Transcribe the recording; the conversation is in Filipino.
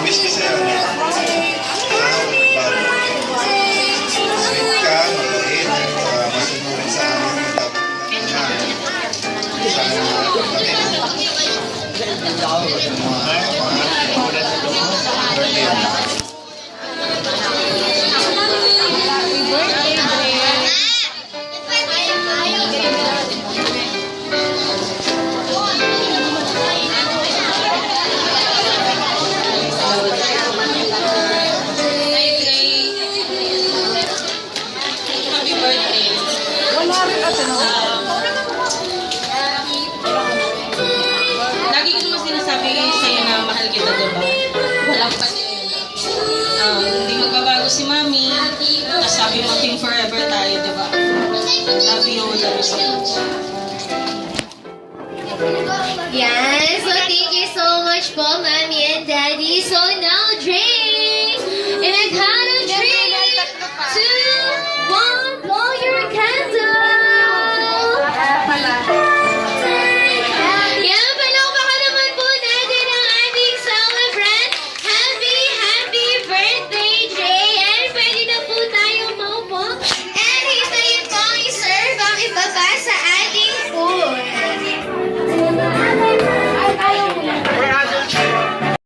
miss ko sa'yo. Sweet ka, mabait, masunurin sa amin. Lagi ko naman sinasabi sa'yo na mahal kita, diba? Walang pa yun. Hindi magbabago si Mami. Tapos sabi mo, team forever tayo, diba? Love you, love you so much. Yan. So, thank you so much po, Mommy and Daddy. So,